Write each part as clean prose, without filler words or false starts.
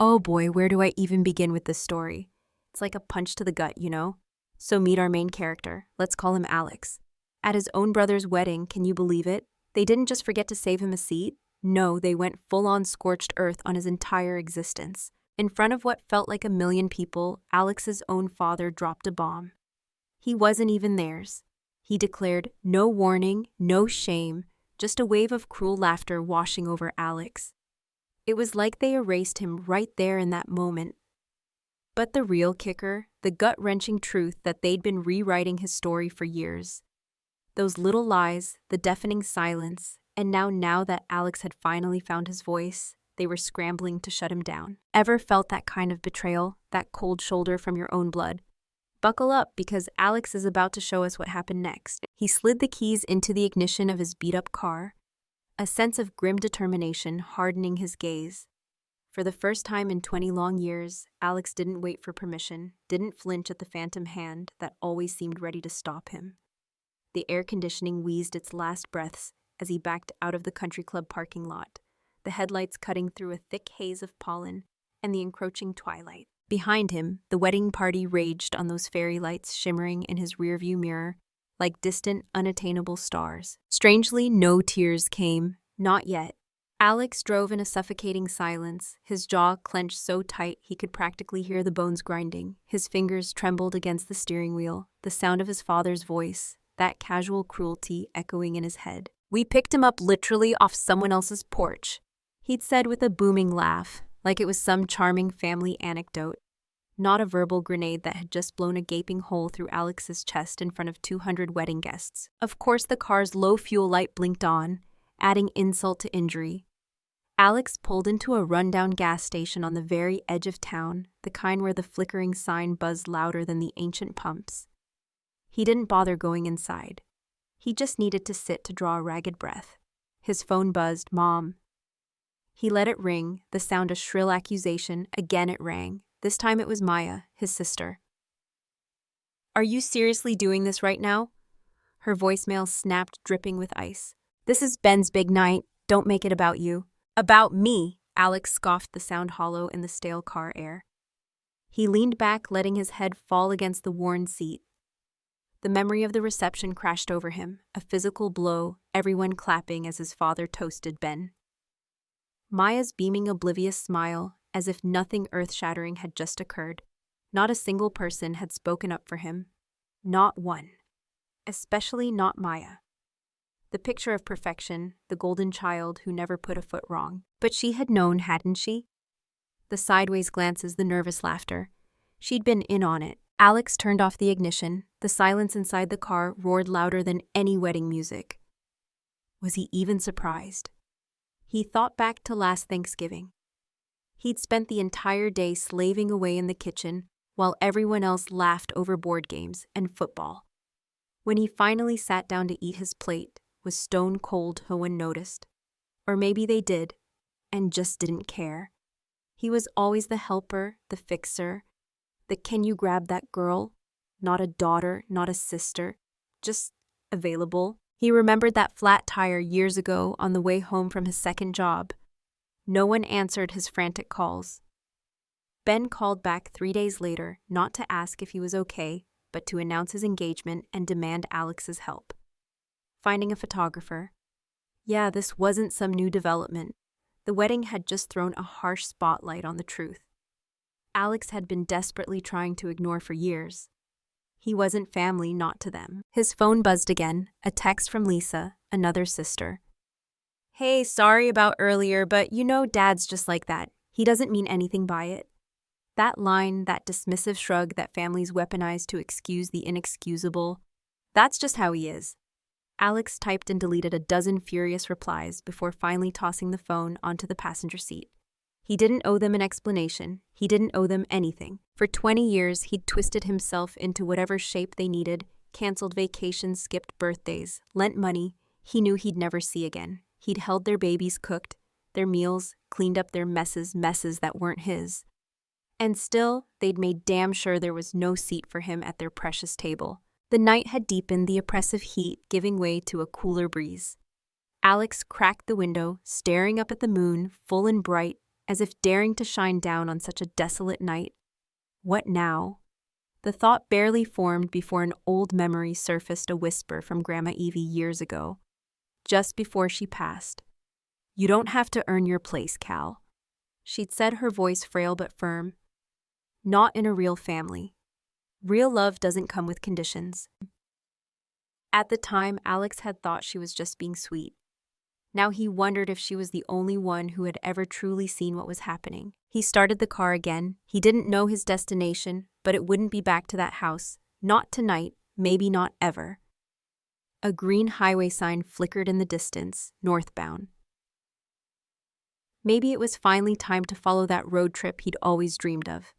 Oh boy, where do I even begin with this story? It's like a punch to the gut, So meet our main character. Let's call him Alex. At his own brother's wedding, can you believe it? They didn't just forget to save him a seat. No, they went full-on scorched earth on his entire existence. In front of what felt like a million people, Alex's own father dropped a bomb. He wasn't even theirs. He declared no warning, no shame, just a wave of cruel laughter washing over Alex. It was like they erased him right there in that moment. But the real kicker, the gut-wrenching truth that they'd been rewriting his story for years. Those little lies, the deafening silence, and now that Alex had finally found his voice, they were scrambling to shut him down. Ever felt that kind of betrayal, that cold shoulder from your own blood? Buckle up, because Alex is about to show us what happened next. He slid the keys into the ignition of his beat-up car, a sense of grim determination hardening his gaze. For the first time in 20 long years, Alex didn't wait for permission, didn't flinch at the phantom hand that always seemed ready to stop him. The air conditioning wheezed its last breaths as he backed out of the country club parking lot, the headlights cutting through a thick haze of pollen and the encroaching twilight. Behind him, the wedding party raged on those fairy lights shimmering in his rearview mirror like distant, unattainable stars. Strangely, no tears came. Not yet. Alex drove in a suffocating silence, his jaw clenched so tight he could practically hear the bones grinding. His fingers trembled against the steering wheel, the sound of his father's voice, that casual cruelty echoing in his head. "We picked him up literally off someone else's porch," he'd said with a booming laugh, like it was some charming family anecdote. Not a verbal grenade that had just blown a gaping hole through Alex's chest in front of 200 wedding guests. Of course, the car's low fuel light blinked on, adding insult to injury. Alex pulled into a rundown gas station on the very edge of town, the kind where the flickering sign buzzed louder than the ancient pumps. He didn't bother going inside. He just needed to sit to draw a ragged breath. His phone buzzed, "Mom." He let it ring, the sound a shrill accusation. Again it rang. This time it was Maya, his sister. "Are you seriously doing this right now?" Her voicemail snapped, dripping with ice. "This is Ben's big night. Don't make it about you." "About me," Alex scoffed, the sound hollow in the stale car air. He leaned back, letting his head fall against the worn seat. The memory of the reception crashed over him, a physical blow, everyone clapping as his father toasted Ben. Maya's beaming, oblivious smile, as if nothing earth-shattering had just occurred. Not a single person had spoken up for him. Not one. Especially not Maya. The picture of perfection, the golden child who never put a foot wrong. But she had known, hadn't she? The sideways glances, the nervous laughter. She'd been in on it. Alex turned off the ignition. The silence inside the car roared louder than any wedding music. Was he even surprised? He thought back to last Thanksgiving. He'd spent the entire day slaving away in the kitchen while everyone else laughed over board games and football. When he finally sat down to eat his plate, was stone cold. No one noticed. Or maybe they did, and just didn't care. He was always the helper, the fixer, the "can you grab that girl?" Not a daughter, not a sister, just available. He remembered that flat tire years ago on the way home from his second job. No one answered his frantic calls. Ben called back 3 days later, not to ask if he was okay, but to announce his engagement and demand Alex's help. Finding a photographer. Yeah, this wasn't some new development. The wedding had just thrown a harsh spotlight on the truth. Alex had been desperately trying to ignore for years. He wasn't family, not to them. His phone buzzed again, a text from Lisa, another sister. "Hey, sorry about earlier, but Dad's just like that. He doesn't mean anything by it." That line, that dismissive shrug that families weaponize to excuse the inexcusable, that's just how he is. Alex typed and deleted a dozen furious replies before finally tossing the phone onto the passenger seat. He didn't owe them an explanation. He didn't owe them anything. For 20 years, he'd twisted himself into whatever shape they needed, canceled vacations, skipped birthdays, lent money he knew he'd never see again. He'd held their babies, cooked their meals, cleaned up their messes that weren't his. And still, they'd made damn sure there was no seat for him at their precious table. The night had deepened, the oppressive heat giving way to a cooler breeze. Alex cracked the window, staring up at the moon, full and bright, as if daring to shine down on such a desolate night. What now? The thought barely formed before an old memory surfaced, a whisper from Grandma Evie years ago, just before she passed. "You don't have to earn your place, Cal," she'd said, her voice frail but firm. "Not in a real family. Real love doesn't come with conditions." At the time, Alex had thought she was just being sweet. Now he wondered if she was the only one who had ever truly seen what was happening. He started the car again. He didn't know his destination, but it wouldn't be back to that house. Not tonight, maybe not ever. A green highway sign flickered in the distance, northbound. Maybe it was finally time to follow that road trip he'd always dreamed of.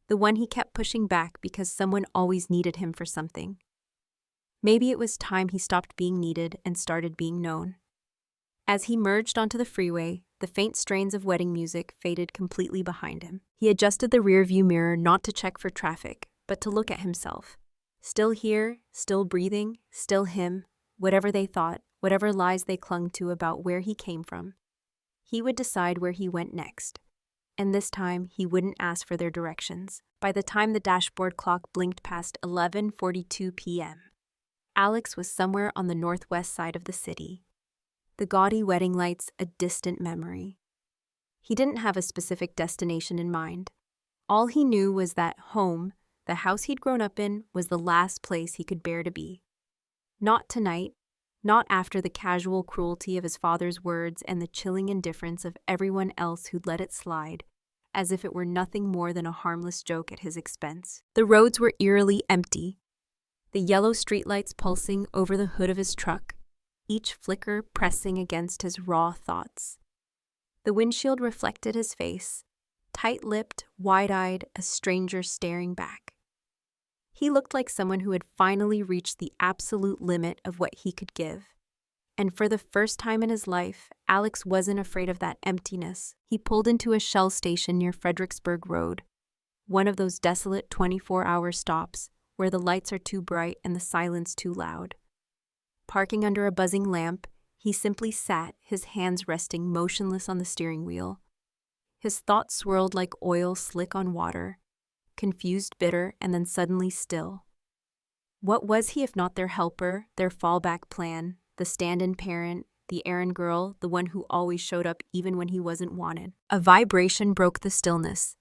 The one he kept pushing back because someone always needed him for something. Maybe it was time he stopped being needed and started being known. As he merged onto the freeway, the faint strains of wedding music faded completely behind him. He adjusted the rearview mirror not to check for traffic, but to look at himself. Still here, still breathing, still him, whatever they thought, whatever lies they clung to about where he came from. He would decide where he went next. And this time, he wouldn't ask for their directions. By the time the dashboard clock blinked past 11:42 p.m., Alex was somewhere on the northwest side of the city. The gaudy wedding lights a distant memory. He didn't have a specific destination in mind. All he knew was that home, the house he'd grown up in, was the last place he could bear to be. Not tonight, not after the casual cruelty of his father's words and the chilling indifference of everyone else who'd let it slide, as if it were nothing more than a harmless joke at his expense. The roads were eerily empty, the yellow streetlights pulsing over the hood of his truck, each flicker pressing against his raw thoughts. The windshield reflected his face, tight-lipped, wide-eyed, a stranger staring back. He looked like someone who had finally reached the absolute limit of what he could give. And for the first time in his life, Alex wasn't afraid of that emptiness. He pulled into a Shell station near Fredericksburg Road, one of those desolate 24-hour stops where the lights are too bright and the silence too loud. Parking under a buzzing lamp, he simply sat, his hands resting motionless on the steering wheel. His thoughts swirled like oil slick on water, confused, bitter, and then suddenly still. What was he if not their helper, their fallback plan, the stand-in parent, the errand girl, the one who always showed up even when he wasn't wanted? A vibration broke the stillness.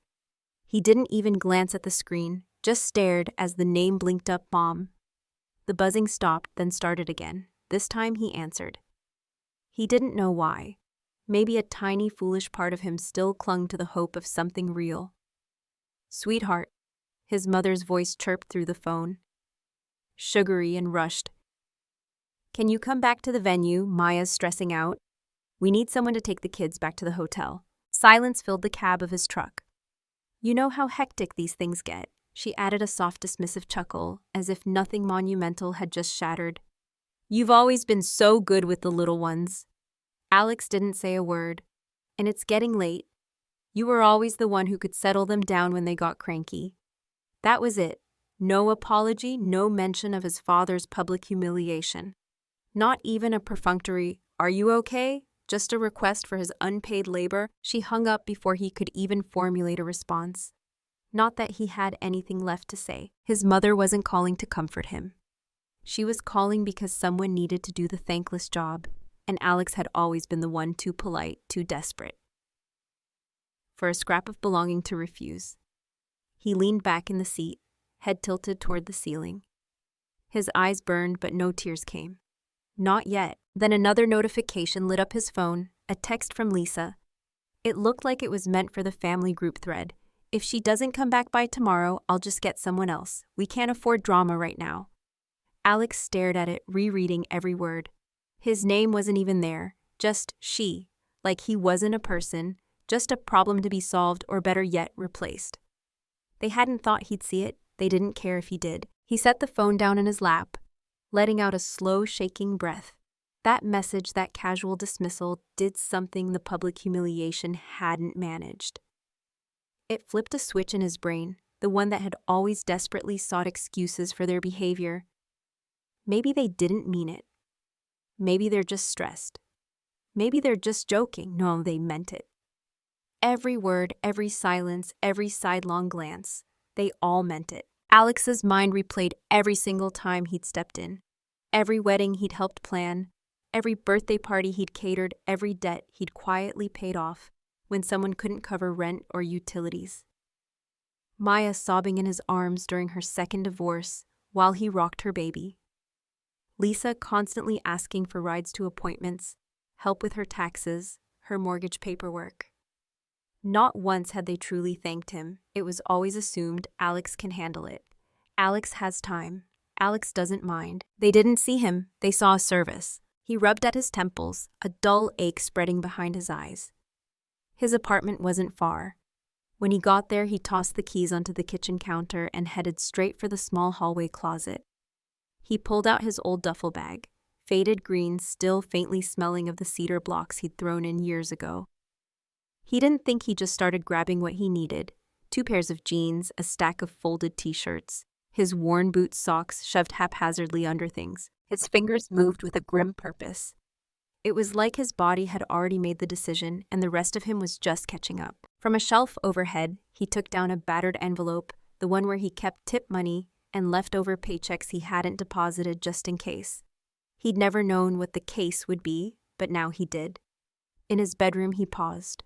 He didn't even glance at the screen, just stared as the name blinked up, Mom. The buzzing stopped, then started again. This time he answered. He didn't know why. Maybe a tiny, foolish part of him still clung to the hope of something real. "Sweetheart," his mother's voice chirped through the phone. Sugary and rushed. "Can you come back to the venue? Maya's stressing out. We need someone to take the kids back to the hotel." Silence filled the cab of his truck. "You know how hectic these things get," she added, a soft, dismissive chuckle, as if nothing monumental had just shattered. "You've always been so good with the little ones." Alex didn't say a word. "And it's getting late. You were always the one who could settle them down when they got cranky." That was it. No apology, no mention of his father's public humiliation. Not even a perfunctory, "Are you okay?" Just a request for his unpaid labor. She hung up before he could even formulate a response. Not that he had anything left to say. His mother wasn't calling to comfort him. She was calling because someone needed to do the thankless job, and Alex had always been the one too polite, too desperate for a scrap of belonging to refuse. He leaned back in the seat, head tilted toward the ceiling. His eyes burned, but no tears came. Not yet. Then another notification lit up his phone, a text from Lisa. It looked like it was meant for the family group thread. "If she doesn't come back by tomorrow, I'll just get someone else. We can't afford drama right now." Alex stared at it, rereading every word. His name wasn't even there, just she, like he wasn't a person, just a problem to be solved, or better yet, replaced. They hadn't thought he'd see it. They didn't care if he did. He set the phone down in his lap, letting out a slow, shaking breath. That message, that casual dismissal, did something the public humiliation hadn't managed. It flipped a switch in his brain, the one that had always desperately sought excuses for their behavior. Maybe they didn't mean it. Maybe they're just stressed. Maybe they're just joking. No, they meant it. Every word, every silence, every sidelong glance, they all meant it. Alex's mind replayed every single time he'd stepped in, every wedding he'd helped plan, every birthday party he'd catered, every debt he'd quietly paid off when someone couldn't cover rent or utilities. Maya sobbing in his arms during her second divorce while he rocked her baby. Lisa constantly asking for rides to appointments, help with her taxes, her mortgage paperwork. Not once had they truly thanked him. It was always assumed Alex can handle it. Alex has time. Alex doesn't mind. They didn't see him. They saw a service. He rubbed at his temples, a dull ache spreading behind his eyes. His apartment wasn't far. When he got there, he tossed the keys onto the kitchen counter and headed straight for the small hallway closet. He pulled out his old duffel bag, faded green, still faintly smelling of the cedar blocks he'd thrown in years ago. He didn't think he just started grabbing what he needed: 2 pairs of jeans, a stack of folded t-shirts, his worn boot socks shoved haphazardly under things. His fingers moved with a grim purpose. It was like his body had already made the decision and the rest of him was just catching up. From a shelf overhead, he took down a battered envelope, the one where he kept tip money and leftover paychecks he hadn't deposited just in case. He'd never known what the case would be, but now he did. In his bedroom, he paused.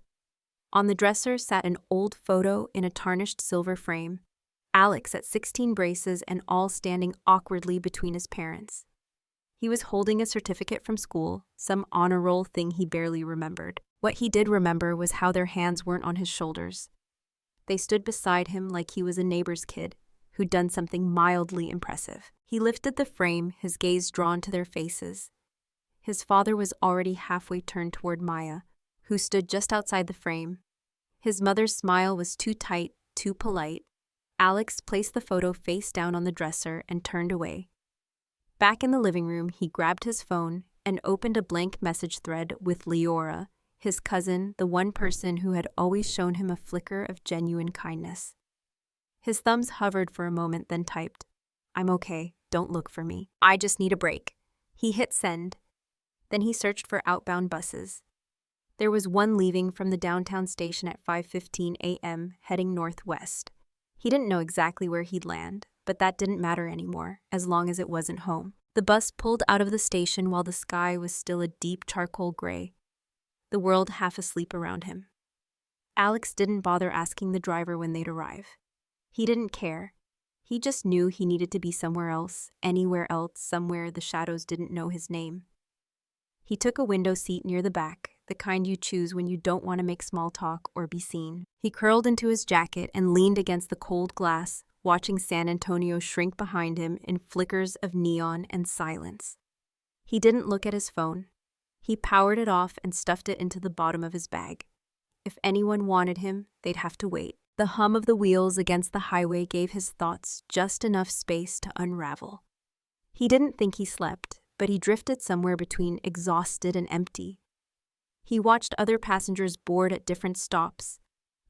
On the dresser sat an old photo in a tarnished silver frame, Alex at 16 braces and all standing awkwardly between his parents. He was holding a certificate from school, some honor roll thing he barely remembered. What he did remember was how their hands weren't on his shoulders. They stood beside him like he was a neighbor's kid who'd done something mildly impressive. He lifted the frame, his gaze drawn to their faces. His father was already halfway turned toward Maya, who stood just outside the frame. His mother's smile was too tight, too polite. Alex placed the photo face down on the dresser and turned away. Back in the living room, he grabbed his phone and opened a blank message thread with Leora, his cousin, the one person who had always shown him a flicker of genuine kindness. His thumbs hovered for a moment, then typed, "I'm okay, don't look for me. I just need a break." He hit send. Then he searched for outbound buses. There was one leaving from the downtown station at 5:15 a.m., heading northwest. He didn't know exactly where he'd land, but that didn't matter anymore, as long as it wasn't home. The bus pulled out of the station while the sky was still a deep charcoal gray, the world half asleep around him. Alex didn't bother asking the driver when they'd arrive. He didn't care. He just knew he needed to be somewhere else, anywhere else, somewhere the shadows didn't know his name. He took a window seat near the back, the kind you choose when you don't want to make small talk or be seen. He curled into his jacket and leaned against the cold glass, watching San Antonio shrink behind him in flickers of neon and silence. He didn't look at his phone. He powered it off and stuffed it into the bottom of his bag. If anyone wanted him, they'd have to wait. The hum of the wheels against the highway gave his thoughts just enough space to unravel. He didn't think he slept, but he drifted somewhere between exhausted and empty. He watched other passengers board at different stops.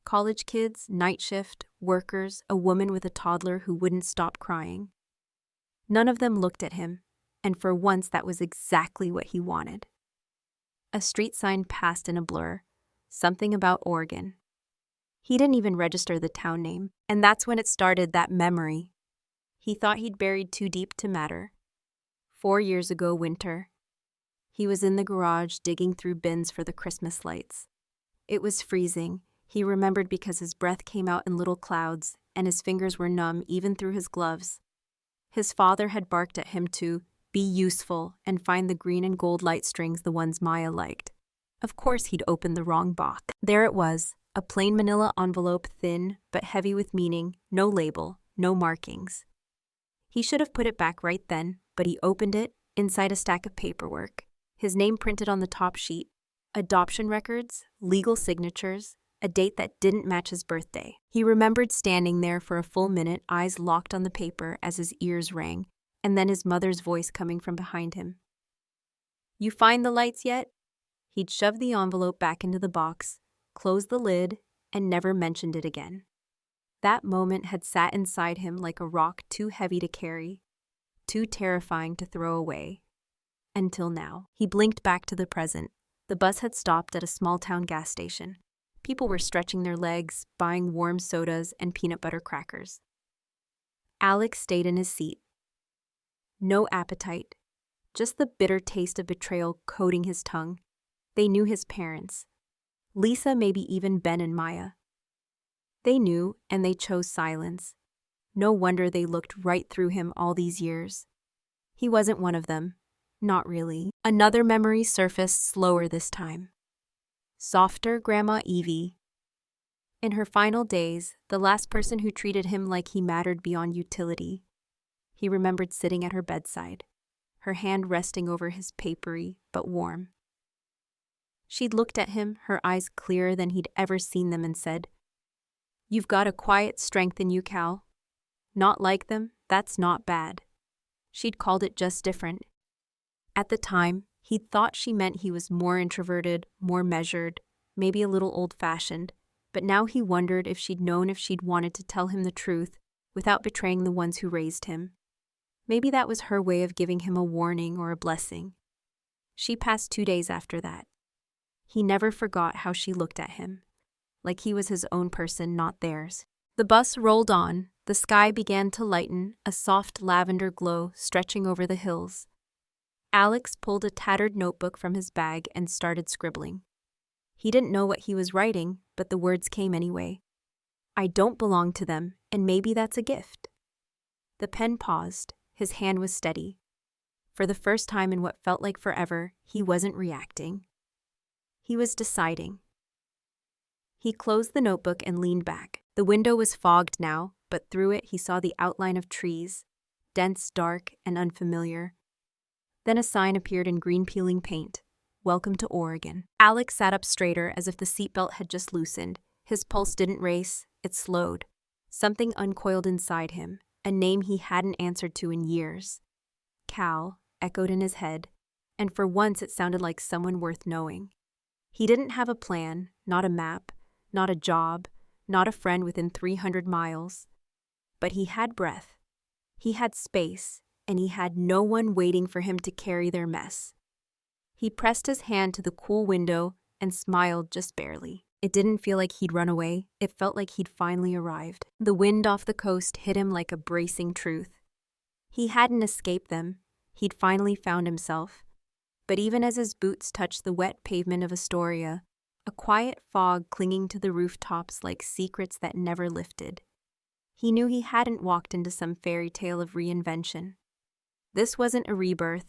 College kids, night shift, workers, a woman with a toddler who wouldn't stop crying. None of them looked at him, and for once that was exactly what he wanted. A street sign passed in a blur, something about Oregon. He didn't even register the town name, and that's when it started, that memory. He thought he'd buried too deep to matter. 4 years ago, winter. He was in the garage digging through bins for the Christmas lights. It was freezing. He remembered because his breath came out in little clouds, and his fingers were numb even through his gloves. His father had barked at him to be useful and find the green and gold light strings, the ones Maya liked. Of course he'd opened the wrong box. There it was, a plain manila envelope, thin but heavy with meaning, no label, no markings. He should have put it back right then, but he opened it, inside a stack of paperwork. His name printed on the top sheet, adoption records, legal signatures, a date that didn't match his birthday. He remembered standing there for a full minute, eyes locked on the paper as his ears rang, and then his mother's voice coming from behind him. "You find the lights yet?" He'd shoved the envelope back into the box, closed the lid, and never mentioned it again. That moment had sat inside him like a rock too heavy to carry, too terrifying to throw away. Until now. He blinked back to the present. The bus had stopped at a small-town gas station. People were stretching their legs, buying warm sodas and peanut butter crackers. Alex stayed in his seat. No appetite, just the bitter taste of betrayal coating his tongue. They knew his parents. Lisa, maybe even Ben and Maya. They knew, and they chose silence. No wonder they looked right through him all these years. He wasn't one of them. Not really. Another memory surfaced slower this time. Softer Grandma Evie. In her final days, the last person who treated him like he mattered beyond utility. He remembered sitting at her bedside, her hand resting over his papery but warm. She'd looked at him, her eyes clearer than he'd ever seen them, and said, "You've got a quiet strength in you, Cal. Not like them, that's not bad." She'd called it just different. At the time, he'd thought she meant he was more introverted, more measured, maybe a little old-fashioned, but now he wondered if she'd known if she'd wanted to tell him the truth without betraying the ones who raised him. Maybe that was her way of giving him a warning or a blessing. She passed 2 days after that. He never forgot how she looked at him, like he was his own person, not theirs. The bus rolled on, the sky began to lighten, a soft lavender glow stretching over the hills. Alex pulled a tattered notebook from his bag and started scribbling. He didn't know what he was writing, but the words came anyway. I don't belong to them, and maybe that's a gift. The pen paused. His hand was steady. For the first time in what felt like forever, he wasn't reacting. He was deciding. He closed the notebook and leaned back. The window was fogged now, but through it he saw the outline of trees, dense, dark, and unfamiliar. Then a sign appeared in green peeling paint. Welcome to Oregon. Alex sat up straighter as if the seatbelt had just loosened. His pulse didn't race, it slowed. Something uncoiled inside him, a name he hadn't answered to in years. Cal echoed in his head, and for once it sounded like someone worth knowing. He didn't have a plan, not a map, not a job, not a friend within 300 miles. But he had breath. He had space, and he had no one waiting for him to carry their mess. He pressed his hand to the cool window and smiled just barely. It didn't feel like he'd run away. It felt like he'd finally arrived. The wind off the coast hit him like a bracing truth. He hadn't escaped them. He'd finally found himself. But even as his boots touched the wet pavement of Astoria, a quiet fog clinging to the rooftops like secrets that never lifted. He knew he hadn't walked into some fairy tale of reinvention. This wasn't a rebirth.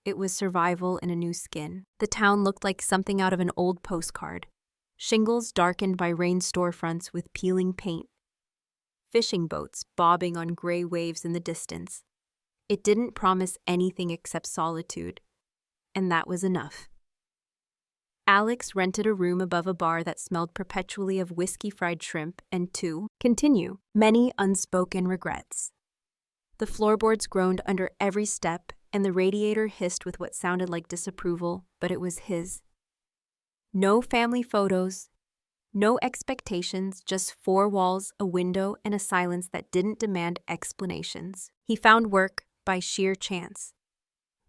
It was survival in a new skin. The town looked like something out of an old postcard. Shingles darkened by rain storefronts with peeling paint. Fishing boats bobbing on gray waves in the distance. It didn't promise anything except solitude. And that was enough. Alex rented a room above a bar that smelled perpetually of whiskey-fried shrimp and many unspoken regrets. The floorboards groaned under every step, and the radiator hissed with what sounded like disapproval, but it was his. No family photos, no expectations, just 4 walls, a window, and a silence that didn't demand explanations. He found work by sheer chance.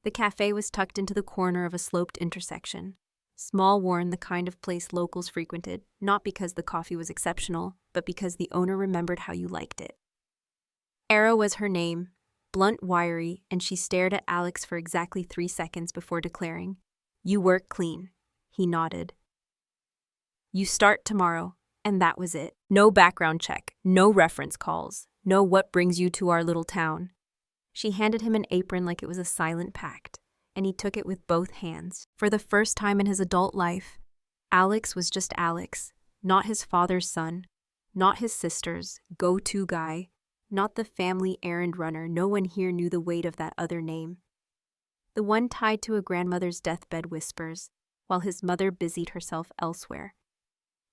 The cafe was tucked into the corner of a sloped intersection. Small worn, the kind of place locals frequented, not because the coffee was exceptional, but because the owner remembered how you liked it. Era was her name, blunt, wiry, and she stared at Alex for exactly 3 seconds before declaring, "You work clean." He nodded. "You start tomorrow," and that was it. No background check, no reference calls, no what brings you to our little town. She handed him an apron like it was a silent pact, and he took it with both hands. For the first time in his adult life, Alex was just Alex, not his father's son, not his sister's go-to guy, not the family errand runner. No one here knew the weight of that other name. The one tied to a grandmother's deathbed whispers, while his mother busied herself elsewhere.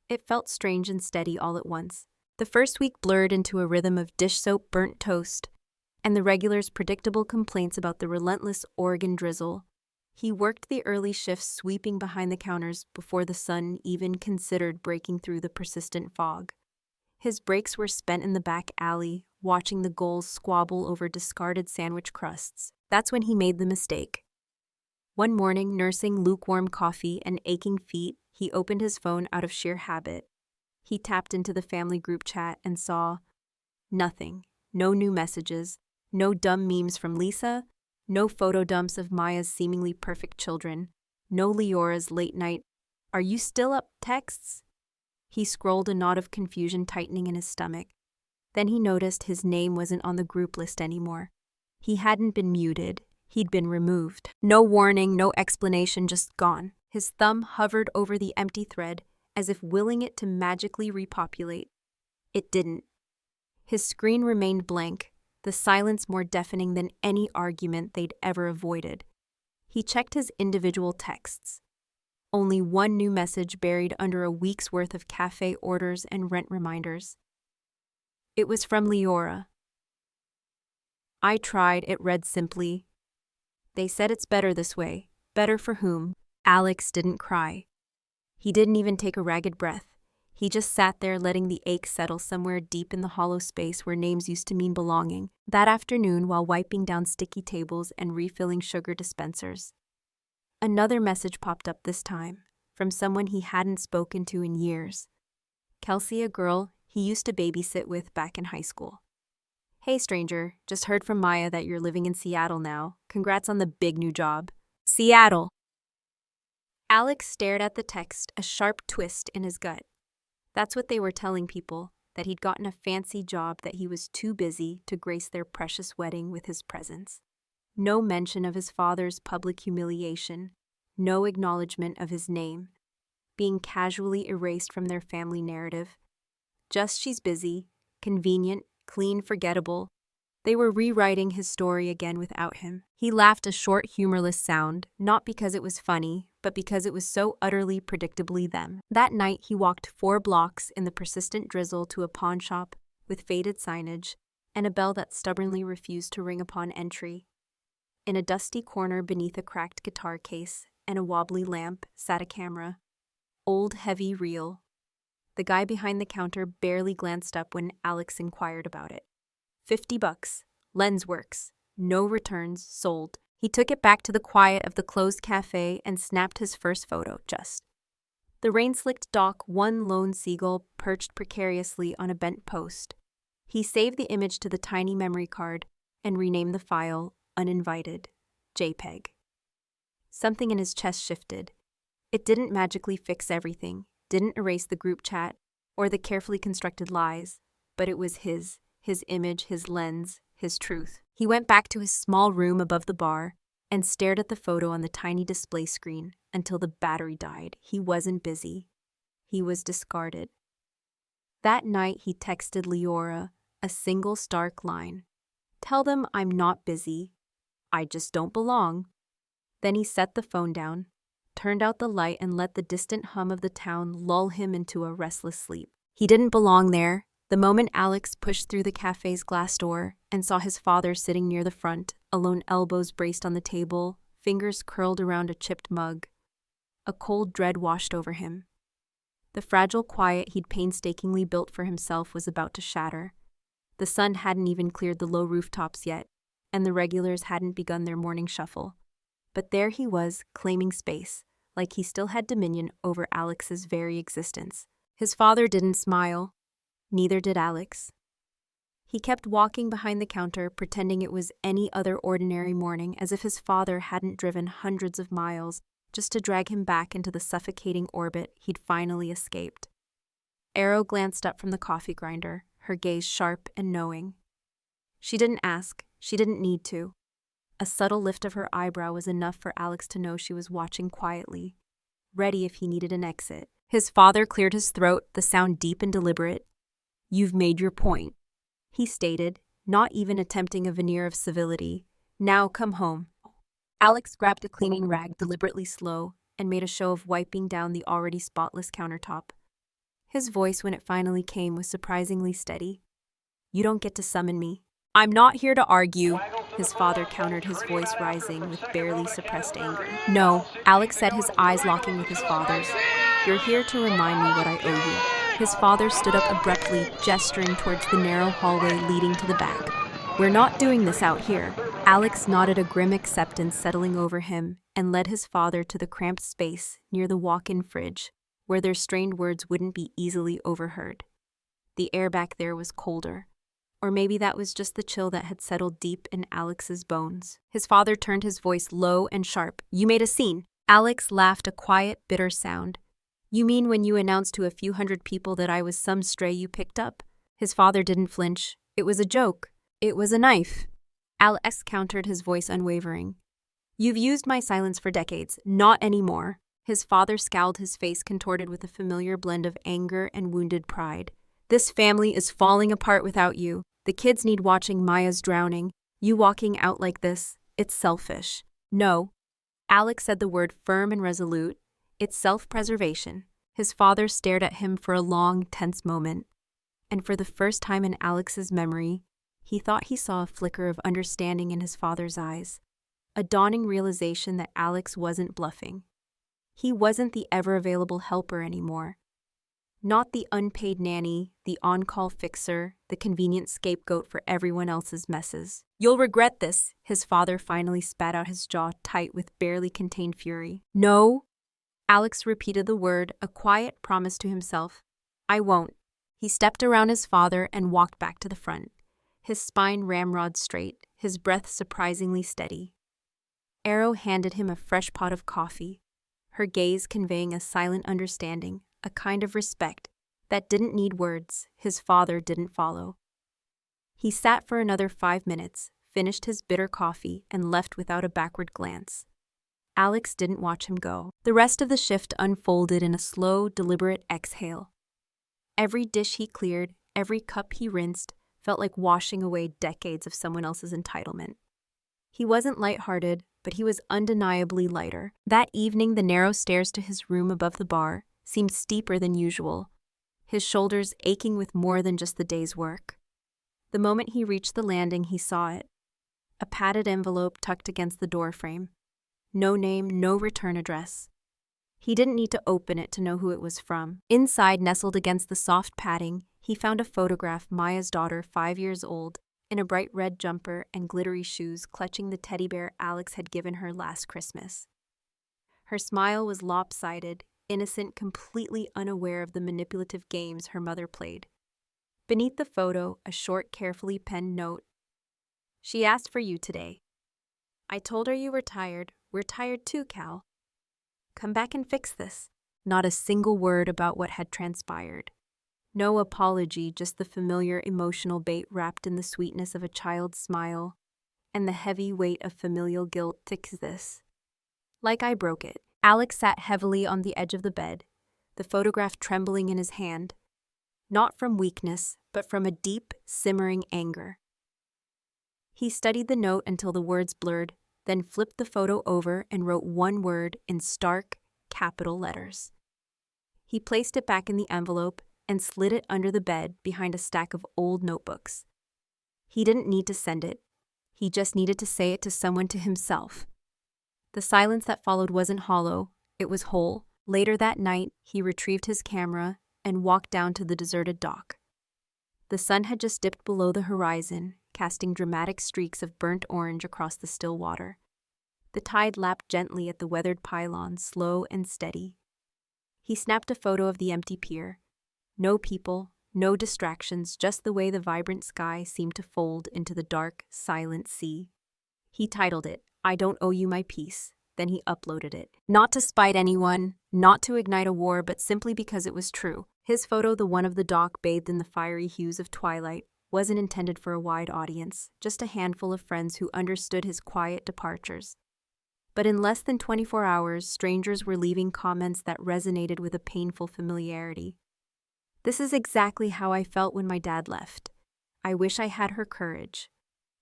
It felt strange and steady all at once. The first week blurred into a rhythm of dish soap, burnt toast, and the regulars' predictable complaints about the relentless Oregon drizzle. He worked the early shifts sweeping behind the counters before the sun even considered breaking through the persistent fog. His breaks were spent in the back alley, watching the gulls squabble over discarded sandwich crusts. That's when he made the mistake. One morning, nursing lukewarm coffee and aching feet, he opened his phone out of sheer habit. He tapped into the family group chat and saw nothing. No new messages, no dumb memes from Lisa, no photo dumps of Maya's seemingly perfect children, no Leora's late-night, "Are you still up?" texts. He scrolled, a knot of confusion tightening in his stomach. Then he noticed his name wasn't on the group list anymore. He hadn't been muted, he'd been removed. No warning, no explanation, just gone. His thumb hovered over the empty thread, as if willing it to magically repopulate. It didn't. His screen remained blank, the silence more deafening than any argument they'd ever avoided. He checked his individual texts. Only one new message buried under a week's worth of cafe orders and rent reminders. It was from Leora. "I tried," it read simply. "They said it's better this way." Better for whom? Alex didn't cry. He didn't even take a ragged breath. He just sat there letting the ache settle somewhere deep in the hollow space where names used to mean belonging. That afternoon, while wiping down sticky tables and refilling sugar dispensers, another message popped up, this time from someone he hadn't spoken to in years. Kelsey, a girl he used to babysit with back in high school. "Hey stranger, just heard from Maya that you're living in Seattle now. Congrats on the big new job." Seattle. Alex stared at the text, a sharp twist in his gut. That's what they were telling people, that he'd gotten a fancy job, that he was too busy to grace their precious wedding with his presence. No mention of his father's public humiliation, no acknowledgement of his name, being casually erased from their family narrative. Just she's busy, convenient, clean, forgettable. They were rewriting his story again without him. He laughed, a short, humorless sound, not because it was funny, but because it was so utterly predictably them. That night, he walked 4 blocks in the persistent drizzle to a pawn shop with faded signage and a bell that stubbornly refused to ring upon entry. In a dusty corner beneath a cracked guitar case and a wobbly lamp sat a camera. Old, heavy reel. The guy behind the counter barely glanced up when Alex inquired about it. $50. Lens works. No returns, sold. He took it back to the quiet of the closed cafe and snapped his first photo, just. The rain-slicked dock, one lone seagull perched precariously on a bent post. He saved the image to the tiny memory card and renamed the file Uninvited, JPEG. Something in his chest shifted. It didn't magically fix everything, didn't erase the group chat or the carefully constructed lies, but it was his image, his lens, his truth. He went back to his small room above the bar and stared at the photo on the tiny display screen until the battery died. He wasn't busy. He was discarded. That night, he texted Leora a single stark line. "Tell them I'm not busy. I just don't belong." Then he set the phone down, turned out the light, and let the distant hum of the town lull him into a restless sleep. He didn't belong there. The moment Alex pushed through the cafe's glass door and saw his father sitting near the front, alone, elbows braced on the table, fingers curled around a chipped mug, a cold dread washed over him. The fragile quiet he'd painstakingly built for himself was about to shatter. The sun hadn't even cleared the low rooftops yet, and the regulars hadn't begun their morning shuffle. But there he was, claiming space, like he still had dominion over Alex's very existence. His father didn't smile. Neither did Alex. He kept walking behind the counter, pretending it was any other ordinary morning, as if his father hadn't driven hundreds of miles just to drag him back into the suffocating orbit he'd finally escaped. Arrow glanced up from the coffee grinder, her gaze sharp and knowing. She didn't ask. She didn't need to. A subtle lift of her eyebrow was enough for Alex to know she was watching quietly, ready if he needed an exit. His father cleared his throat, the sound deep and deliberate. "You've made your point," he stated, not even attempting a veneer of civility. "Now come home." Alex grabbed a cleaning rag, deliberately slow, and made a show of wiping down the already spotless countertop. His voice, when it finally came, was surprisingly steady. "You don't get to summon me." "I'm not here to argue," his father countered, his voice rising with barely suppressed anger. "No," Alex said, his eyes locking with his father's. "You're here to remind me what I owe you." His father stood up abruptly, gesturing towards the narrow hallway leading to the back. "We're not doing this out here." Alex nodded, a grim acceptance settling over him, and led his father to the cramped space near the walk-in fridge, where their strained words wouldn't be easily overheard. The air back there was colder. Or maybe that was just the chill that had settled deep in Alex's bones. His father turned his voice low and sharp. "You made a scene." Alex laughed, a quiet, bitter sound. "You mean when you announced to a few hundred people that I was some stray you picked up?" His father didn't flinch. "It was a joke. It was a knife." Alex countered, his voice unwavering. "You've used my silence for decades. Not anymore." His father scowled, his face contorted with a familiar blend of anger and wounded pride. "This family is falling apart without you. The kids need watching Maya's drowning. You walking out like this, it's selfish." "No." Alex said the word firm and resolute. "It's self-preservation." His father stared at him for a long, tense moment. And for the first time in Alex's memory, he thought he saw a flicker of understanding in his father's eyes. A dawning realization that Alex wasn't bluffing. He wasn't the ever-available helper anymore. Not the unpaid nanny, the on-call fixer, the convenient scapegoat for everyone else's messes. "You'll regret this," his father finally spat out, his jaw tight with barely contained fury. "No." Alex repeated the word, a quiet promise to himself. "I won't." He stepped around his father and walked back to the front, his spine ramrod straight, his breath surprisingly steady. Arrow handed him a fresh pot of coffee, her gaze conveying a silent understanding, a kind of respect that didn't need words. His father didn't follow. He sat for another 5 minutes, finished his bitter coffee, and left without a backward glance. Alex didn't watch him go. The rest of the shift unfolded in a slow, deliberate exhale. Every dish he cleared, every cup he rinsed, felt like washing away decades of someone else's entitlement. He wasn't lighthearted, but he was undeniably lighter. That evening, the narrow stairs to his room above the bar seemed steeper than usual, his shoulders aching with more than just the day's work. The moment he reached the landing, he saw it. A padded envelope tucked against the doorframe. No name, no return address. He didn't need to open it to know who it was from. Inside, nestled against the soft padding, he found a photograph, Maya's daughter, 5 years old, in a bright red jumper and glittery shoes, clutching the teddy bear Alex had given her last Christmas. Her smile was lopsided, innocent, completely unaware of the manipulative games her mother played. Beneath the photo, a short, carefully penned note. "She asked for you today. I told her you were tired. We're tired too, Cal. Come back and fix this." Not a single word about what had transpired. No apology, just the familiar emotional bait wrapped in the sweetness of a child's smile and the heavy weight of familial guilt. "Fix this." Like I broke it. Alex sat heavily on the edge of the bed, the photograph trembling in his hand, not from weakness, but from a deep, simmering anger. He studied the note until the words blurred, then flipped the photo over and wrote one word in stark, capital letters. He placed it back in the envelope and slid it under the bed behind a stack of old notebooks. He didn't need to send it. He just needed to say it to someone, to himself. The silence that followed wasn't hollow, it was whole. Later that night, he retrieved his camera and walked down to the deserted dock. The sun had just dipped below the horizon, casting dramatic streaks of burnt orange across the still water. The tide lapped gently at the weathered pylon, slow and steady. He snapped a photo of the empty pier. No people, no distractions, just the way the vibrant sky seemed to fold into the dark, silent sea. He titled it, "I Don't Owe You My Peace." Then he uploaded it. Not to spite anyone, not to ignite a war, but simply because it was true. His photo, the one of the dock bathed in the fiery hues of twilight, wasn't intended for a wide audience, just a handful of friends who understood his quiet departures. But in less than 24 hours, strangers were leaving comments that resonated with a painful familiarity. "This is exactly how I felt when my dad left. I wish I had her courage."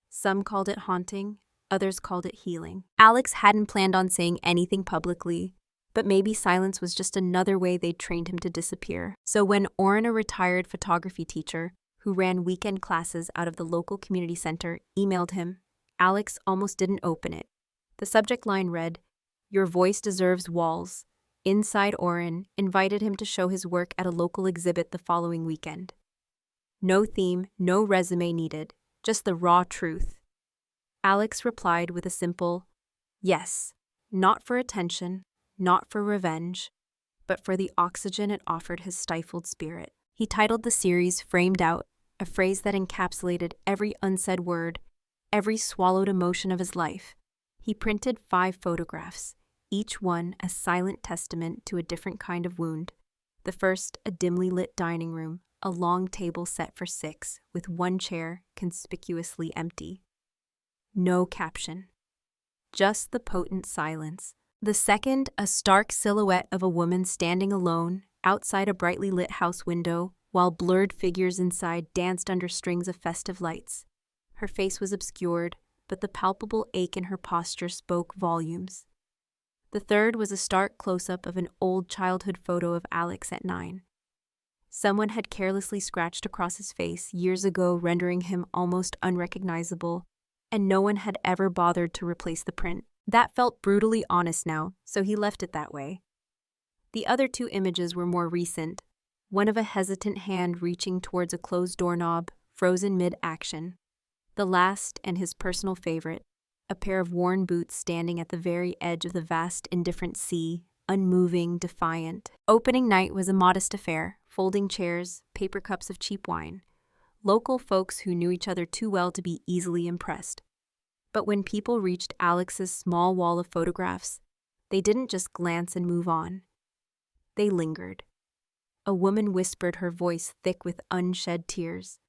Some called it haunting, others called it healing. Alex hadn't planned on saying anything publicly, but maybe silence was just another way they'd trained him to disappear. So when Oren, a retired photography teacher who ran weekend classes out of the local community center, emailed him, Alex almost didn't open it. The subject line read, "Your voice deserves walls." Inside, Oren invited him to show his work at a local exhibit the following weekend. No theme, no resume needed, just the raw truth. Alex replied with a simple, "Yes," not for attention, not for revenge, but for the oxygen it offered his stifled spirit. He titled the series Framed Out, a phrase that encapsulated every unsaid word, every swallowed emotion of his life. He printed 5 photographs, each one a silent testament to a different kind of wound. The first, a dimly lit dining room, a long table set for 6, with one chair conspicuously empty. No caption. Just the potent silence. The second, a stark silhouette of a woman standing alone outside a brightly lit house window, while blurred figures inside danced under strings of festive lights. Her face was obscured, but the palpable ache in her posture spoke volumes. The third was a stark close-up of an old childhood photo of Alex at 9. Someone had carelessly scratched across his face years ago, rendering him almost unrecognizable, and no one had ever bothered to replace the print. That felt brutally honest now, so he left it that way. The other 2 images were more recent, one of a hesitant hand reaching towards a closed doorknob, frozen mid-action. The last, and his personal favorite, a pair of worn boots standing at the very edge of the vast, indifferent sea, unmoving, defiant. Opening night was a modest affair, folding chairs, paper cups of cheap wine. Local folks who knew each other too well to be easily impressed. But when people reached Alex's small wall of photographs, they didn't just glance and move on. They lingered. A woman whispered, her voice thick with unshed tears.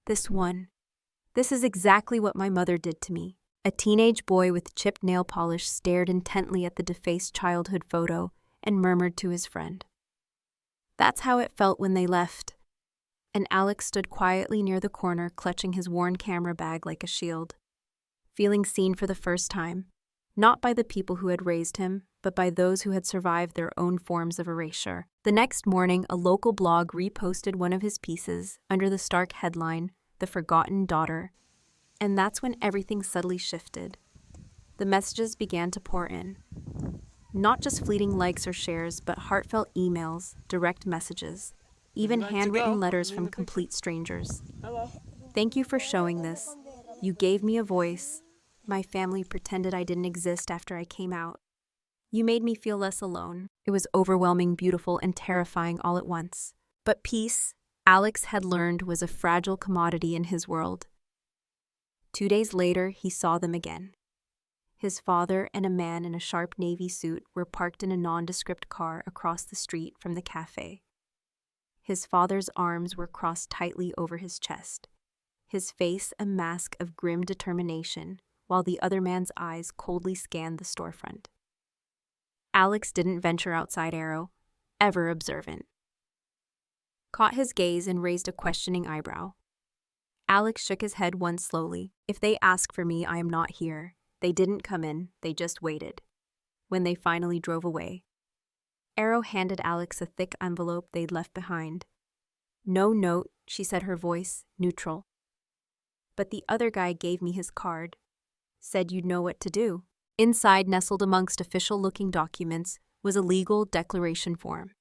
"This one. This is exactly what my mother did to me." A teenage boy with chipped nail polish stared intently at the defaced childhood photo and murmured to his friend. That's how it felt when they left. And Alex stood quietly near the corner, clutching his worn camera bag like a shield. Feeling seen for the first time, not by the people who had raised him, but by those who had survived their own forms of erasure. The next morning, a local blog reposted one of his pieces under the stark headline, "The Forgotten Daughter." And that's when everything subtly shifted. The messages began to pour in. Not just fleeting likes or shares, but heartfelt emails, direct messages, even handwritten letters from complete strangers. "Thank you for showing this. You gave me a voice. My family pretended I didn't exist after I came out. You made me feel less alone." It was overwhelming, beautiful, and terrifying all at once. But peace, Alex had learned, was a fragile commodity in his world. 2 days later, he saw them again. His father and a man in a sharp navy suit were parked in a nondescript car across the street from the cafe. His father's arms were crossed tightly over his chest, his face a mask of grim determination, while the other man's eyes coldly scanned the storefront. Alex didn't venture outside Arrow, ever observant. Caught his gaze and raised a questioning eyebrow. Alex shook his head once slowly. "If they ask for me, I am not here. They didn't come in, they just waited." When they finally drove away, Arrow handed Alex a thick envelope they'd left behind. "No note," she said, her voice neutral. "But the other guy gave me his card. Said you'd know what to do." Inside, nestled amongst official-looking documents, was a legal declaration form.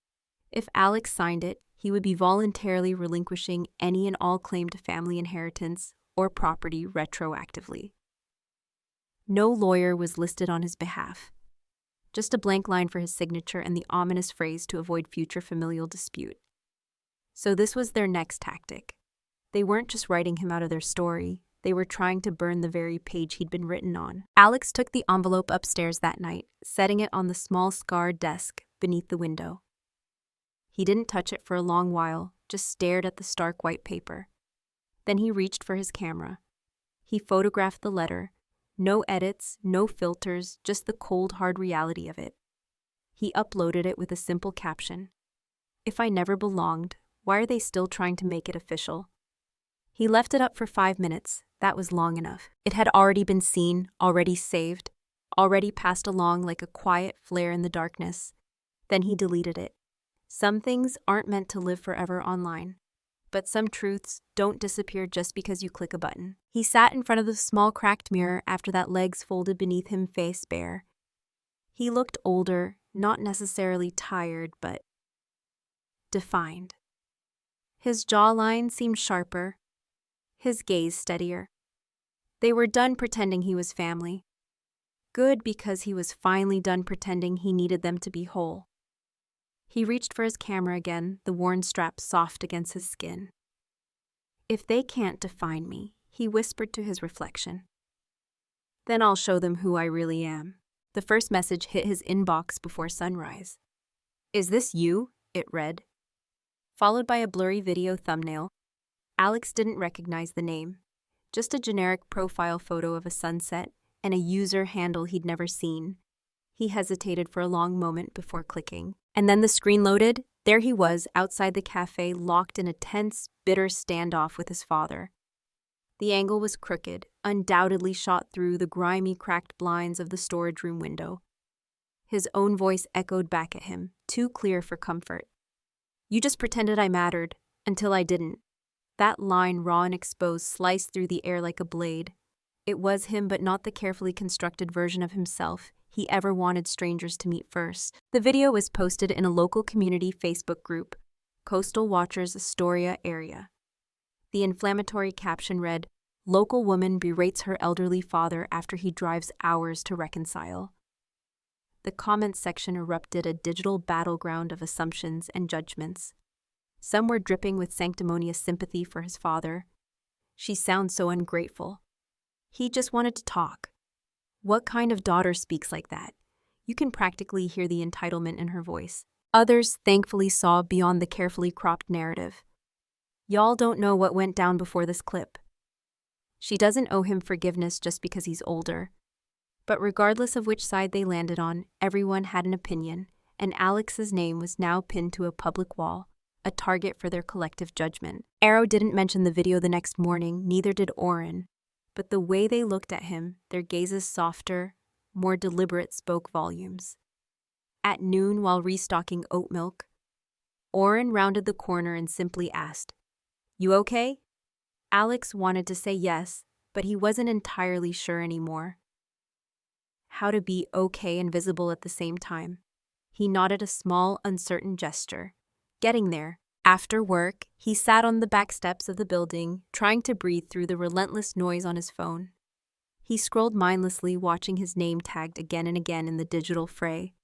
If Alex signed it, he would be voluntarily relinquishing any and all claim to family inheritance or property retroactively. No lawyer was listed on his behalf. Just a blank line for his signature and the ominous phrase to avoid future familial dispute. So this was their next tactic. They weren't just writing him out of their story. They were trying to burn the very page he'd been written on. Alex took the envelope upstairs that night, setting it on the small scarred desk beneath the window. He didn't touch it for a long while, just stared at the stark white paper. Then he reached for his camera. He photographed the letter. No edits, no filters, just the cold, hard reality of it. He uploaded it with a simple caption. "If I never belonged, why are they still trying to make it official?" He left it up for 5 minutes. That was long enough. It had already been seen, already saved, already passed along like a quiet flare in the darkness. Then he deleted it. Some things aren't meant to live forever online. But some truths don't disappear just because you click a button. He sat in front of the small cracked mirror after that legs folded beneath him, face bare. He looked older, not necessarily tired, but defined. His jawline seemed sharper, his gaze steadier. They were done pretending he was family. Good, because he was finally done pretending he needed them to be whole. He reached for his camera again, the worn strap soft against his skin. "If they can't define me," he whispered to his reflection, "then I'll show them who I really am." The first message hit his inbox before sunrise. "Is this you?" it read. Followed by a blurry video thumbnail. Alex didn't recognize the name. Just a generic profile photo of a sunset and a user handle he'd never seen. He hesitated for a long moment before clicking. And then the screen loaded. There he was, outside the cafe, locked in a tense, bitter standoff with his father. The angle was crooked, undoubtedly shot through the grimy, cracked blinds of the storage room window. His own voice echoed back at him, too clear for comfort. "You just pretended I mattered, until I didn't." That line, raw and exposed, sliced through the air like a blade. It was him, but not the carefully constructed version of himself he ever wanted strangers to meet first. The video was posted in a local community Facebook group, Coastal Watchers Astoria area. The inflammatory caption read, "Local woman berates her elderly father after he drives hours to reconcile." The comments section erupted, a digital battleground of assumptions and judgments. Some were dripping with sanctimonious sympathy for his father. "She sounds so ungrateful. He just wanted to talk. What kind of daughter speaks like that?" You can practically hear the entitlement in her voice. Others thankfully saw beyond the carefully cropped narrative. "Y'all don't know what went down before this clip. She doesn't owe him forgiveness just because he's older." But regardless of which side they landed on, everyone had an opinion, and Alex's name was now pinned to a public wall, a target for their collective judgment. Arrow didn't mention the video the next morning, neither did Oren. But the way they looked at him, their gazes softer, more deliberate, spoke volumes. At noon, while restocking oat milk, Oren rounded the corner and simply asked, "You okay?" Alex wanted to say yes, but he wasn't entirely sure anymore. How to be okay and visible at the same time. He nodded a small, uncertain gesture. Getting there. After work, he sat on the back steps of the building, trying to breathe through the relentless noise on his phone. He scrolled mindlessly, watching his name tagged again and again in the digital fray.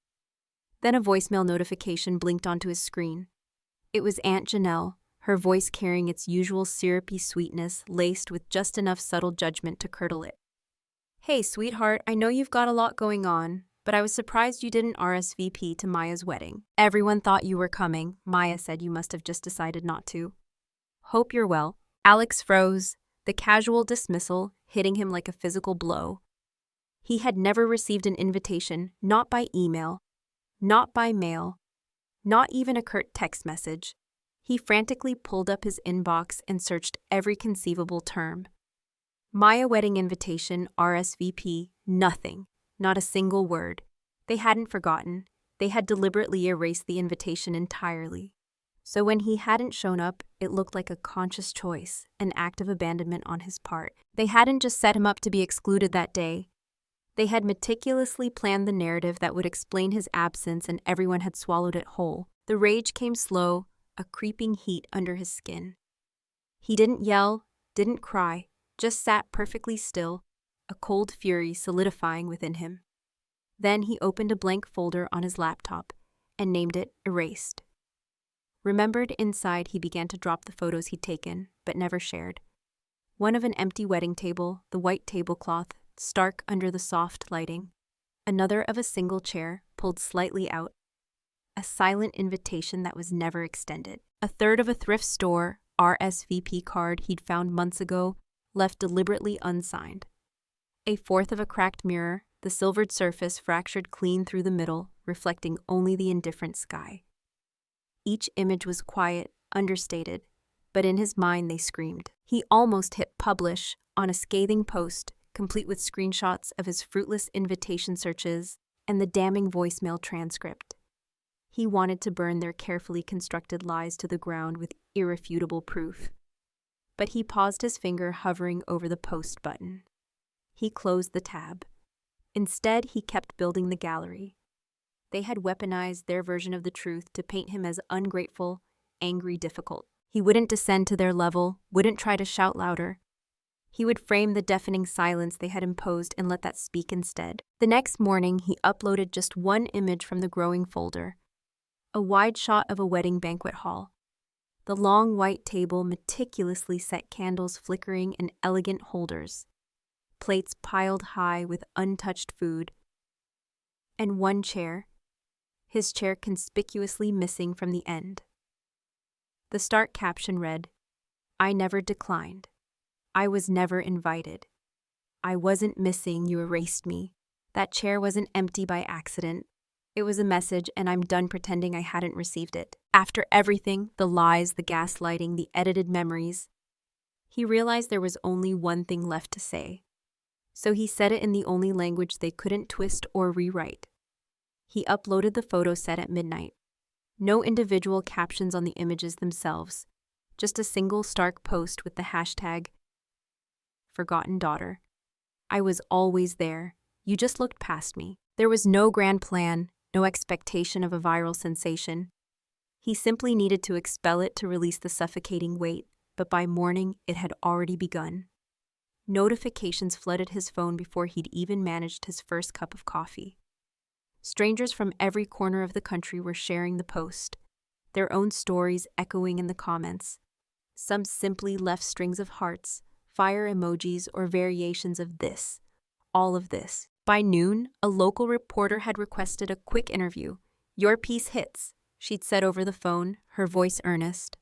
Then a voicemail notification blinked onto his screen. It was Aunt Janelle, her voice carrying its usual syrupy sweetness, laced with just enough subtle judgment to curdle it. "Hey, sweetheart, I know you've got a lot going on, but I was surprised you didn't RSVP to Maya's wedding. Everyone thought you were coming. Maya said you must have just decided not to. Hope you're well." Alex froze, the casual dismissal hitting him like a physical blow. He had never received an invitation, not by email, not by mail, not even a curt text message. He frantically pulled up his inbox and searched every conceivable term. Maya wedding invitation, RSVP, nothing. Not a single word. They hadn't forgotten. They had deliberately erased the invitation entirely. So when he hadn't shown up, it looked like a conscious choice, an act of abandonment on his part. They hadn't just set him up to be excluded that day. They had meticulously planned the narrative that would explain his absence, and everyone had swallowed it whole. The rage came slow, a creeping heat under his skin. He didn't yell, didn't cry, just sat perfectly still, a cold fury solidifying within him. Then he opened a blank folder on his laptop and named it Erased. Remembered inside, he began to drop the photos he'd taken, but never shared. One of an empty wedding table, the white tablecloth, stark under the soft lighting. Another of a single chair, pulled slightly out. A silent invitation that was never extended. A third of a thrift store RSVP card he'd found months ago, left deliberately unsigned. A fourth of a cracked mirror, the silvered surface fractured clean through the middle, reflecting only the indifferent sky. Each image was quiet, understated, but in his mind they screamed. He almost hit publish on a scathing post, complete with screenshots of his fruitless invitation searches and the damning voicemail transcript. He wanted to burn their carefully constructed lies to the ground with irrefutable proof. But he paused, his finger hovering over the post button. He closed the tab. Instead, he kept building the gallery. They had weaponized their version of the truth to paint him as ungrateful, angry, difficult. He wouldn't descend to their level, wouldn't try to shout louder. He would frame the deafening silence they had imposed and let that speak instead. The next morning, he uploaded just one image from the growing folder. A wide shot of a wedding banquet hall. The long white table, meticulously set candles flickering in elegant holders. Plates piled high with untouched food. And one chair, his chair conspicuously missing from the end. The stark caption read, "I never declined. I was never invited. I wasn't missing, you erased me. That chair wasn't empty by accident. It was a message, and I'm done pretending I hadn't received it." After everything, the lies, the gaslighting, the edited memories, he realized there was only one thing left to say. So he said it in the only language they couldn't twist or rewrite. He uploaded the photo set at midnight. No individual captions on the images themselves, just a single stark post with the hashtag, "Forgotten Daughter." I was always there. You just looked past me. There was no grand plan, no expectation of a viral sensation. He simply needed to expel it to release the suffocating weight, but by morning it had already begun. Notifications flooded his phone before he'd even managed his first cup of coffee. Strangers from every corner of the country were sharing the post, their own stories echoing in the comments. Some simply left strings of hearts, fire emojis, or variations of this, all of this. By noon, a local reporter had requested a quick interview. "Your piece hits," she'd said over the phone, her voice earnest.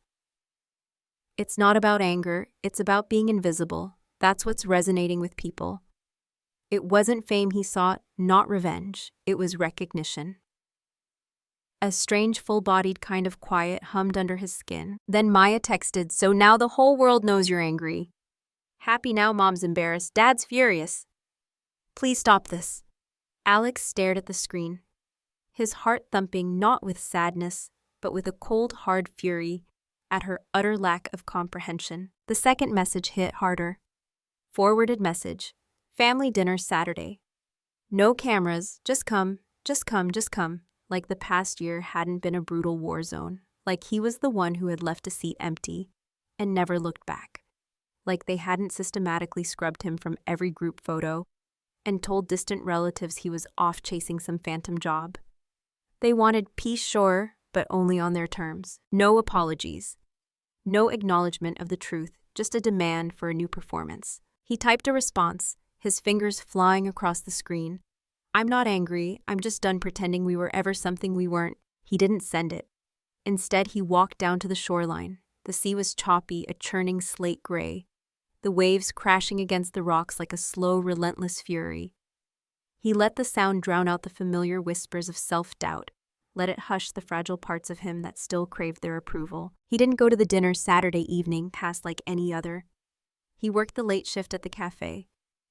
"It's not about anger, it's about being invisible. That's what's resonating with people." It wasn't fame he sought, not revenge. It was recognition. A strange, full-bodied kind of quiet hummed under his skin. Then Maya texted, "So now the whole world knows you're angry. Happy now, Mom's embarrassed. Dad's furious. Please stop this." Alex stared at the screen, his heart thumping not with sadness, but with a cold, hard fury at her utter lack of comprehension. The second message hit harder. Forwarded message. "Family dinner Saturday. No cameras, just come, just come, just come." Like the past year hadn't been a brutal war zone. Like he was the one who had left a seat empty and never looked back. Like they hadn't systematically scrubbed him from every group photo and told distant relatives he was off chasing some phantom job. They wanted peace, sure, but only on their terms. No apologies. No acknowledgement of the truth, just a demand for a new performance. He typed a response, his fingers flying across the screen. "I'm not angry, I'm just done pretending we were ever something we weren't." He didn't send it. Instead, he walked down to the shoreline. The sea was choppy, a churning slate gray, the waves crashing against the rocks like a slow, relentless fury. He let the sound drown out the familiar whispers of self-doubt, let it hush the fragile parts of him that still craved their approval. He didn't go to the dinner Saturday evening, passed like any other. He worked the late shift at the cafe.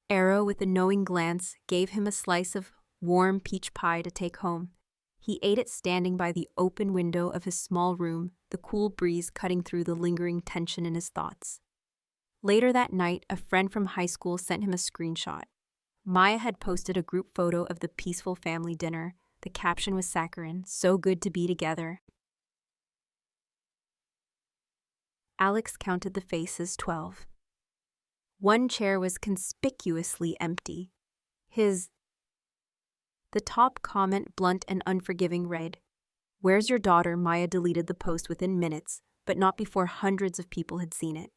Arrow, with a knowing glance, gave him a slice of warm peach pie to take home. He ate it standing by the open window of his small room, the cool breeze cutting through the lingering tension in his thoughts. Later that night, a friend from high school sent him a screenshot. Maya had posted a group photo of the peaceful family dinner. The caption was saccharine, "So good to be together." Alex counted the faces, 12. One chair was conspicuously empty. The top comment, blunt and unforgiving, read, "Where's your daughter?" Maya deleted the post within minutes, but not before hundreds of people had seen it.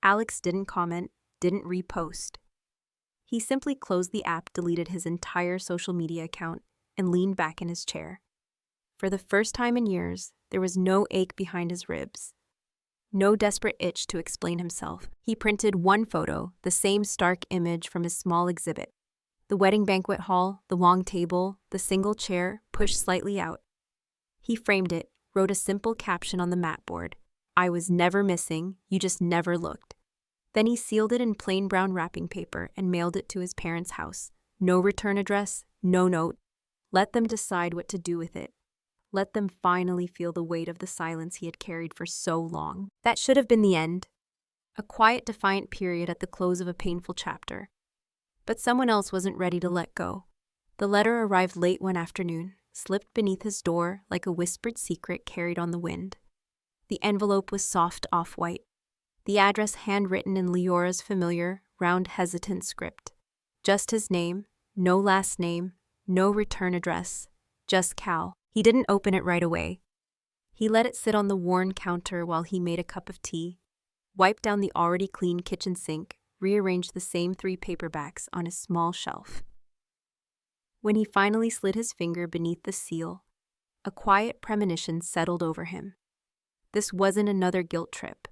Alex didn't comment, didn't repost. He simply closed the app, deleted his entire social media account, and leaned back in his chair. For the first time in years, there was no ache behind his ribs. No desperate itch to explain himself. He printed one photo, the same stark image from his small exhibit. The wedding banquet hall, the long table, the single chair, pushed slightly out. He framed it, wrote a simple caption on the mat board. "I was never missing, you just never looked." Then he sealed it in plain brown wrapping paper and mailed it to his parents' house. No return address, no note. Let them decide what to do with it. Let them finally feel the weight of the silence he had carried for so long. That should have been the end. A quiet, defiant period at the close of a painful chapter. But someone else wasn't ready to let go. The letter arrived late one afternoon, slipped beneath his door like a whispered secret carried on the wind. The envelope was soft off-white. The address handwritten in Leora's familiar, round, hesitant script. Just his name, no last name, no return address, just Cal. He didn't open it right away. He let it sit on the worn counter while he made a cup of tea, wiped down the already clean kitchen sink, rearranged the same 3 paperbacks on his small shelf. When he finally slid his finger beneath the seal, a quiet premonition settled over him. This wasn't another guilt trip,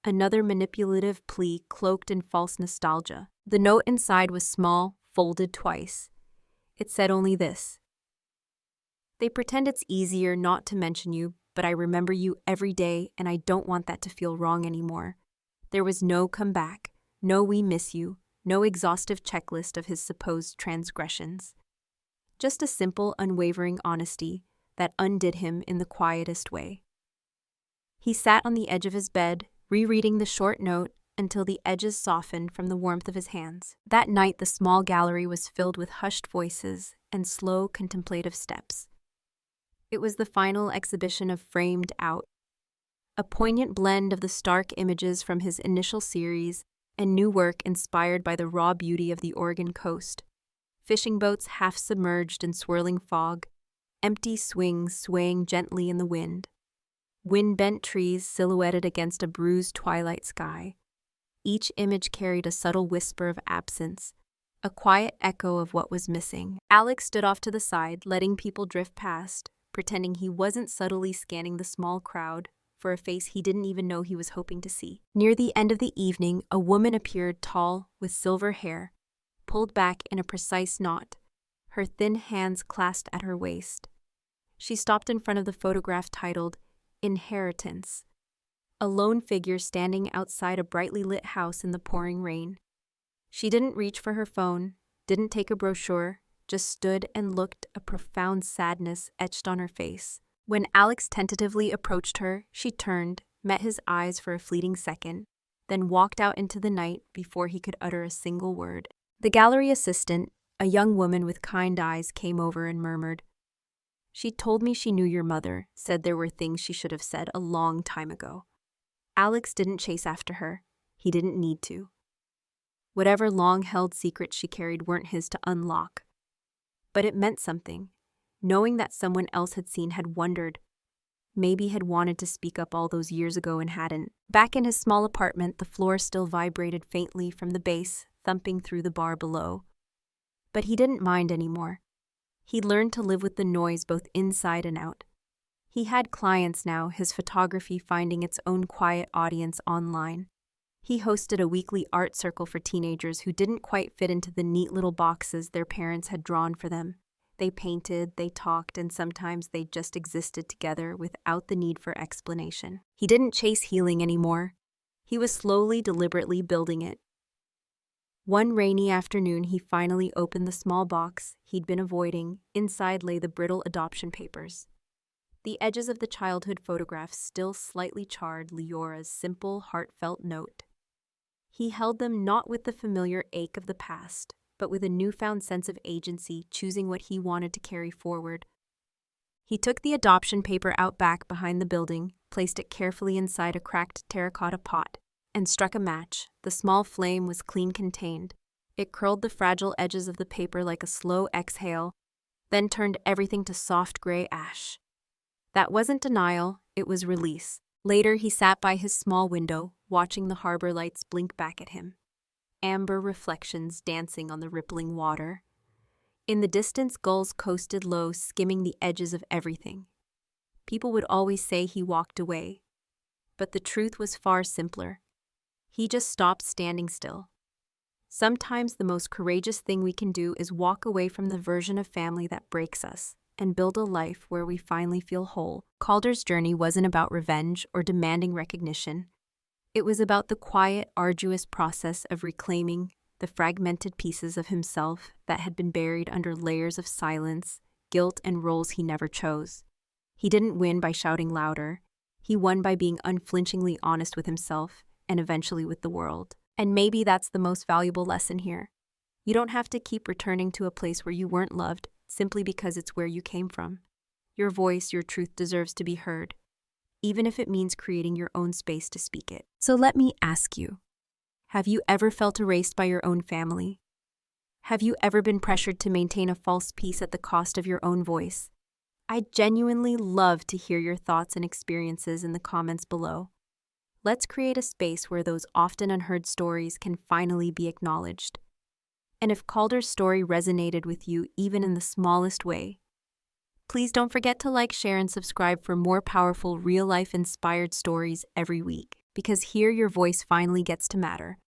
another manipulative plea cloaked in false nostalgia. The note inside was small, folded twice. It said only this: "They pretend it's easier not to mention you, but I remember you every day and I don't want that to feel wrong anymore." There was no comeback, no "we miss you," no exhaustive checklist of his supposed transgressions. Just a simple, unwavering honesty that undid him in the quietest way. He sat on the edge of his bed, rereading the short note until the edges softened from the warmth of his hands. That night, the small gallery was filled with hushed voices and slow, contemplative steps. It was the final exhibition of Framed Out, a poignant blend of the stark images from his initial series and new work inspired by the raw beauty of the Oregon coast. Fishing boats half submerged in swirling fog, empty swings swaying gently in the wind, wind-bent trees silhouetted against a bruised twilight sky. Each image carried a subtle whisper of absence, a quiet echo of what was missing. Alex stood off to the side, letting people drift past, pretending he wasn't subtly scanning the small crowd for a face he didn't even know he was hoping to see. Near the end of the evening, a woman appeared, tall, with silver hair, pulled back in a precise knot, her thin hands clasped at her waist. She stopped in front of the photograph titled "Inheritance," a lone figure standing outside a brightly lit house in the pouring rain. She didn't reach for her phone, didn't take a brochure, just stood and looked, a profound sadness etched on her face. When Alex tentatively approached her, she turned, met his eyes for a fleeting second, then walked out into the night before he could utter a single word. The gallery assistant, a young woman with kind eyes, came over and murmured, "She told me she knew your mother, said there were things she should have said a long time ago." Alex didn't chase after her. He didn't need to. Whatever long-held secrets she carried weren't his to unlock. But it meant something. Knowing that someone else had seen, had wondered, maybe had wanted to speak up all those years ago and hadn't. Back in his small apartment, the floor still vibrated faintly from the bass thumping through the bar below. But he didn't mind anymore. He learned to live with the noise both inside and out. He had clients now, his photography finding its own quiet audience online. He hosted a weekly art circle for teenagers who didn't quite fit into the neat little boxes their parents had drawn for them. They painted, they talked, and sometimes they just existed together without the need for explanation. He didn't chase healing anymore. He was slowly, deliberately building it. One rainy afternoon, he finally opened the small box he'd been avoiding. Inside lay the brittle adoption papers. The edges of the childhood photographs still slightly charred Leora's simple, heartfelt note. He held them not with the familiar ache of the past, but with a newfound sense of agency, choosing what he wanted to carry forward. He took the adoption paper out back behind the building, placed it carefully inside a cracked terracotta pot, and struck a match. The small flame was clean contained. It curled the fragile edges of the paper like a slow exhale, then turned everything to soft gray ash. That wasn't denial, it was release. Later, he sat by his small window, watching the harbor lights blink back at him, amber reflections dancing on the rippling water. In the distance, gulls coasted low, skimming the edges of everything. People would always say he walked away, but the truth was far simpler. He just stopped standing still. Sometimes the most courageous thing we can do is walk away from the version of family that breaks us and build a life where we finally feel whole. Calder's journey wasn't about revenge or demanding recognition. It was about the quiet, arduous process of reclaiming the fragmented pieces of himself that had been buried under layers of silence, guilt, and roles he never chose. He didn't win by shouting louder. He won by being unflinchingly honest with himself and eventually with the world. And maybe that's the most valuable lesson here. You don't have to keep returning to a place where you weren't loved simply because it's where you came from. Your voice, your truth deserves to be heard, even if it means creating your own space to speak it. So let me ask you, have you ever felt erased by your own family? Have you ever been pressured to maintain a false peace at the cost of your own voice? I genuinely love to hear your thoughts and experiences in the comments below. Let's create a space where those often unheard stories can finally be acknowledged. And if Calder's story resonated with you even in the smallest way, please don't forget to like, share, and subscribe for more powerful real-life inspired stories every week, because here your voice finally gets to matter.